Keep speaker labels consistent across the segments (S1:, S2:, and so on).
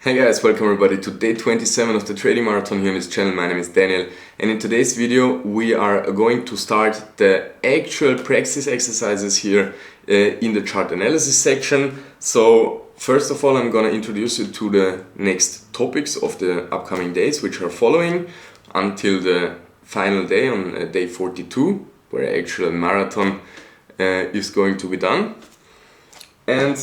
S1: Hey guys, welcome everybody to day 27 of the trading marathon here on this channel. My name is Daniel, and in today's video we are going to start the actual practice exercises here in the chart analysis section. So first of all, I'm gonna introduce you to the next topics of the upcoming days which are following until the final day on day 42, where actual marathon is going to be done. And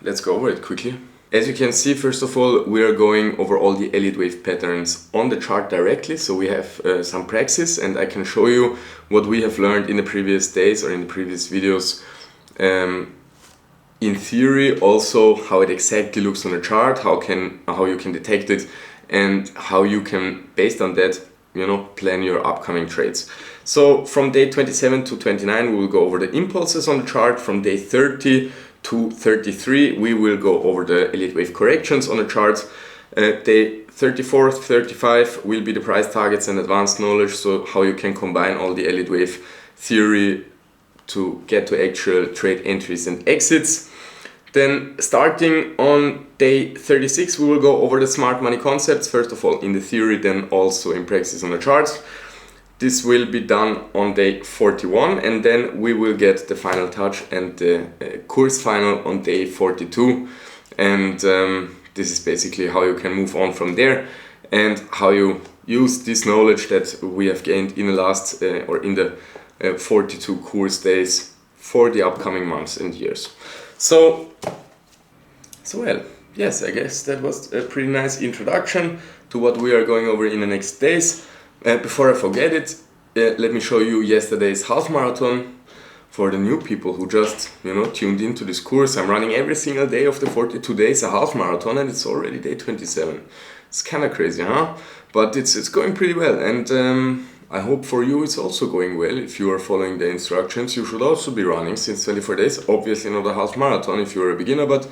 S1: let's go over it quickly. As you can see, first of all, we are going over all the Elliott wave patterns on the chart directly. So we have some praxis, and I can show you what we have learned in the previous days or in the previous videos. In theory, also how it exactly looks on the chart, how you can detect it, and how you can, based on that, plan your upcoming trades. So from day 27 to 29, we will go over the impulses on the chart. From day 30 to 33, we will go over the Elliott wave corrections on the charts. Day 34, 35 will be the price targets and advanced knowledge, so how you can combine all the Elliott wave theory to get to actual trade entries and exits. Then starting on day 36, we will go over the smart money concepts, first of all in the theory, then also in practice on the charts. This will be done on day 41, and then we will get the final touch and the course final on day 42. And this is basically how you can move on from there and how you use this knowledge that we have gained in the last or in the 42 course days for the upcoming months and years. So well, yes, I guess that was a pretty nice introduction to what we are going over in the next days. Before I forget it, let me show you yesterday's half marathon for the new people who just tuned into this course. I'm running every single day of the 42 days a half marathon, and it's already day 27. It's kind of crazy, huh? But it's going pretty well, and I hope for you it's also going well. If you are following the instructions, you should also be running since 24 days. Obviously not a half marathon if you're a beginner, but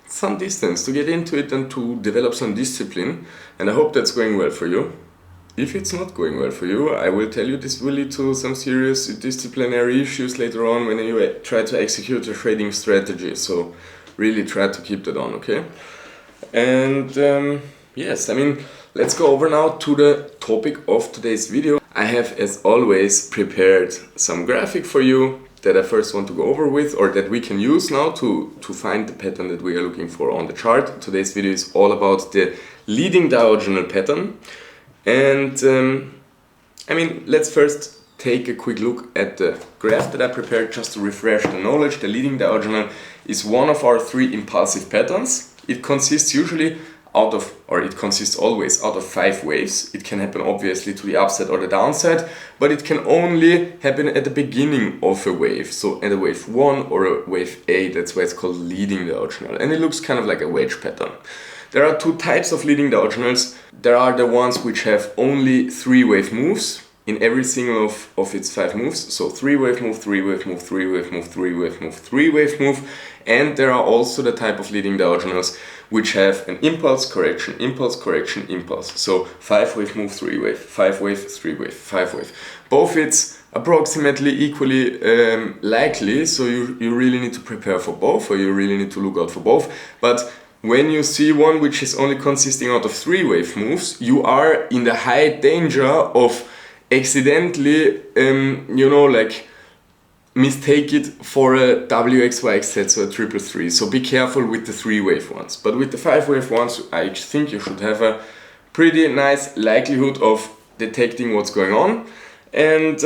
S1: some distance to get into it and to develop some discipline, and I hope that's going well for you. If it's not going well for you, I will tell you this will lead to some serious disciplinary issues later on when you try to execute a trading strategy, so really try to keep that on, okay? And yes, let's go over now to the topic of today's video. I have, as always, prepared some graphic for you that I first want to go over with, or that we can use now to find the pattern that we are looking for on the chart. Today's video is all about the leading diagonal pattern. And let's first take a quick look at the graph that I prepared just to refresh the knowledge. The leading diagonal is one of our three impulsive patterns. It consists always out of 5 waves. It can happen obviously to the upside or the downside, but it can only happen at the beginning of a wave. So at a wave 1 or a wave A, that's why it's called leading diagonal. And it looks kind of like a wedge pattern. There are 2 types of leading diagonals. There are the ones which have only 3 wave moves in every single of its 5 moves. So 3 wave move, 3 wave move, 3 wave move, 3 wave move, 3 wave move. And there are also the type of leading diagonals which have an impulse, correction, impulse. So 5 wave move, 3 wave, 5 wave, 3 wave, 5 wave. Both it's approximately equally likely, so you really need to prepare for both, or you really need to look out for both. But when you see one which is only consisting out of 3 wave moves, you are in the high danger of accidentally, mistake it for a WXYZ, so a 333. So be careful with the 3 wave ones. But with the 5 wave ones, I think you should have a pretty nice likelihood of detecting what's going on. And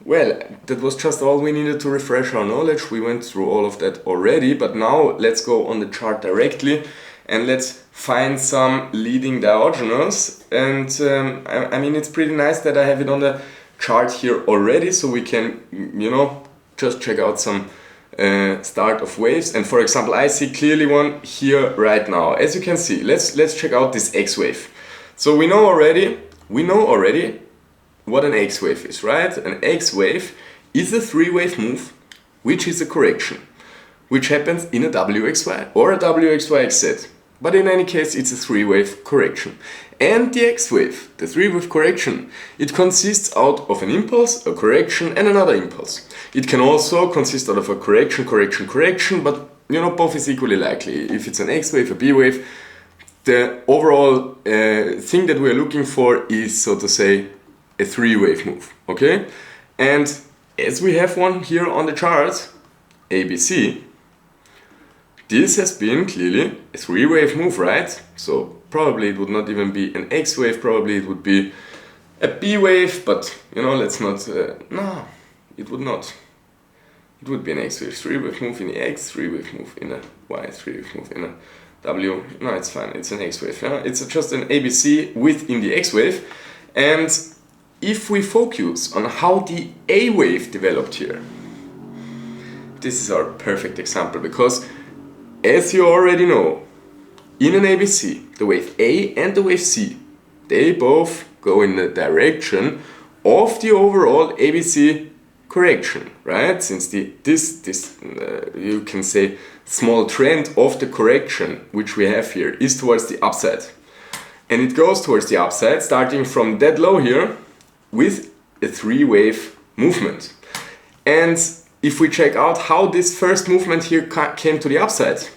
S1: well, that was just all we needed to refresh our knowledge. We went through all of that already, but now let's go on the chart directly and let's find some leading diagonals. And it's pretty nice that I have it on the chart here already, so we can just check out some start of waves. And for example, I see clearly one here right now. As you can see, let's check out this X wave. So we know already what an X wave is, right? An X wave is a 3 wave move which is a correction, which happens in a WXY or a WXYZ. But in any case, it's a 3 wave correction. And the X wave, the 3 wave correction, it consists out of an impulse, a correction and another impulse. It can also consist out of a correction, but both is equally likely. If it's an X wave, a B wave, the overall thing that we're looking for is, so to say, a three-wave move, okay? And as we have one here on the chart, ABC, this has been clearly a three-wave move, right? So probably it would not even be an X wave, probably it would be a B wave, but let's not, no, it would not. It would be an X wave, three-wave move in the X, three-wave move in a Y, three-wave move in a W. No, it's fine, it's an X wave. Yeah? It's just an ABC within the X wave. And if we focus on how the A wave developed here, this is our perfect example, because as you already know, in an ABC, the wave A and the wave C, they both go in the direction of the overall ABC correction, right? Since this you can say small trend of the correction which we have here is towards the upside, and it goes towards the upside starting from that low here with a three-wave movement. And if we check out how this first movement here came to the upside,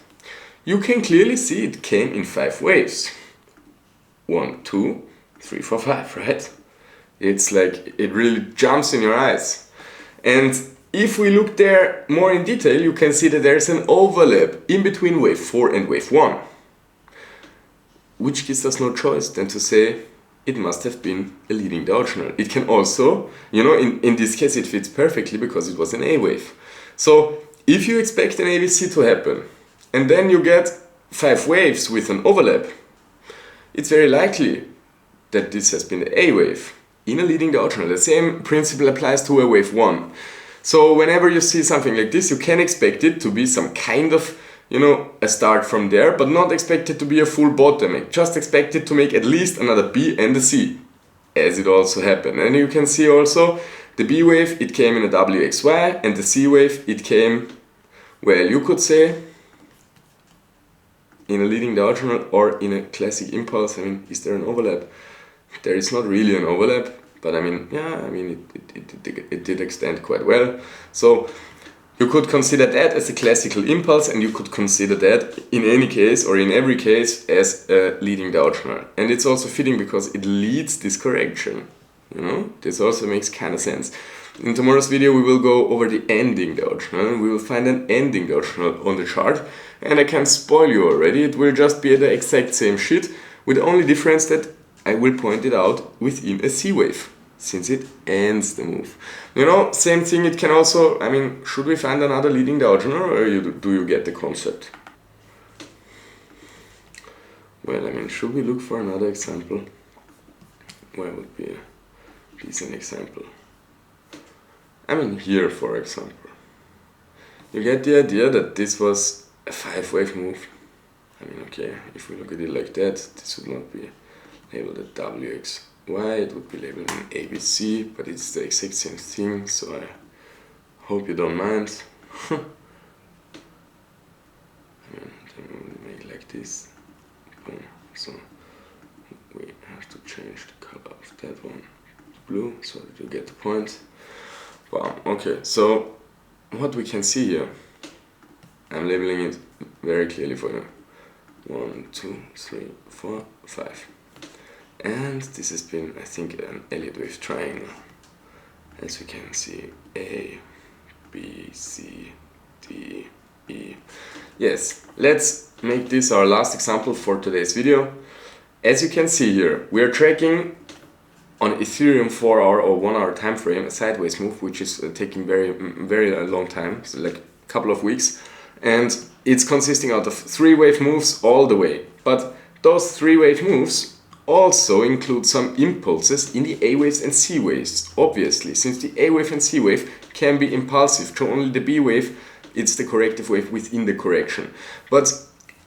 S1: you can clearly see it came in 5 waves. 1, 2, 3, 4, 5, right? It's like it really jumps in your eyes. And if we look there more in detail, you can see that there's an overlap in between wave 4 and wave 1, which gives us no choice than to say it must have been a leading diagonal. It can also, in this case it fits perfectly because it was an A wave. So if you expect an ABC to happen and then you get 5 waves with an overlap, it's very likely that this has been the A wave in a leading diagonal. The same principle applies to a wave 1. So whenever you see something like this, you can expect it to be some kind of, a start from there, but not expect it to be a full bottom. Just expect it to make at least another B and a C, as it also happened. And you can see also the B wave, it came in a WXY, and the C wave, it came, well, you could say, in a leading diagonal or in a classic impulse. Is there an overlap? There is not really an overlap, but it did extend quite well. So you could consider that as a classical impulse, and you could consider that in any case or in every case as a leading diagonal. And it's also fitting because it leads this correction. This also makes kind of sense. In tomorrow's video we will go over the ending diagonal. We will find an ending diagonal on the chart, and I can spoil you already, it will just be the exact same shit, with the only difference that I will point it out within a C wave, since it ends the move. Same thing, it can also, should we find another leading diagonal, or do you get the concept? Well, should we look for another example? Where would be a decent example? Here, for example. You get the idea that this was a 5-wave move. Okay, if we look at it like that, this would not be labeled a WXY, it would be labeled an ABC, but it's the exact same thing, so I hope you don't mind. Then we make like this. Boom. So we have to change the color of that one to blue, so that you get the point. Wow, okay, so what we can see here, I'm labeling it very clearly for you. 1, 2, 3, 4, 5. And this has been, I think, an Elliott wave triangle. As we can see, A, B, C, D, E. Yes, let's make this our last example for today's video. As you can see here, we are tracking on Ethereum 4-hour or 1-hour time frame a sideways move, which is taking very long time, so like a couple of weeks, and it's consisting out of 3-wave moves all the way. But those 3-wave moves also include some impulses in the A waves and C waves, obviously, since the A wave and C wave can be impulsive. To only the B wave, it's the corrective wave within the correction. But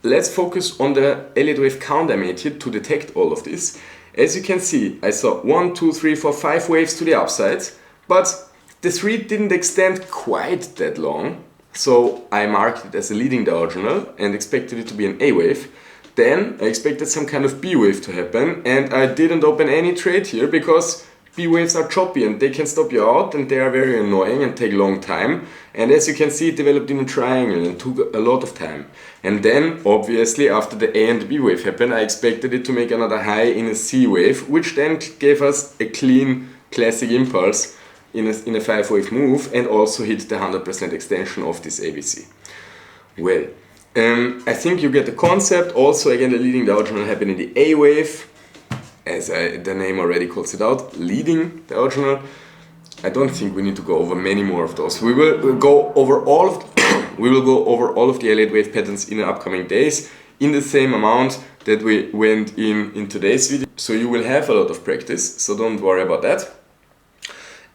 S1: let's focus on the Elliott wave count I made here to detect all of this. As you can see, I saw 1, 2, 3, 4, 5 waves to the upside, but the 3 didn't extend quite that long, so I marked it as a leading diagonal and expected it to be an A wave. Then I expected some kind of B wave to happen, and I didn't open any trade here because B waves are choppy and they can stop you out, and they are very annoying and take a long time. And as you can see, it developed in a triangle and took a lot of time. And then, obviously, after the A and the B wave happened, I expected it to make another high in a C wave, which then gave us a clean classic impulse in a 5-wave move, and also hit the 100% extension of this ABC. Well, I think you get the concept. Also, again, the leading Dow journal happened in the A wave, as the name already calls it out, leading Dow journal. I don't think we need to go over many more of those. We will go over all of the Elliott wave patterns in the upcoming days in the same amount that we went in today's video. So you will have a lot of practice, so don't worry about that.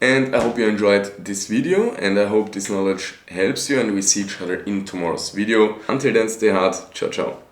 S1: And I hope you enjoyed this video, and I hope this knowledge helps you, and we see each other in tomorrow's video. Until then, stay hard. Ciao, ciao.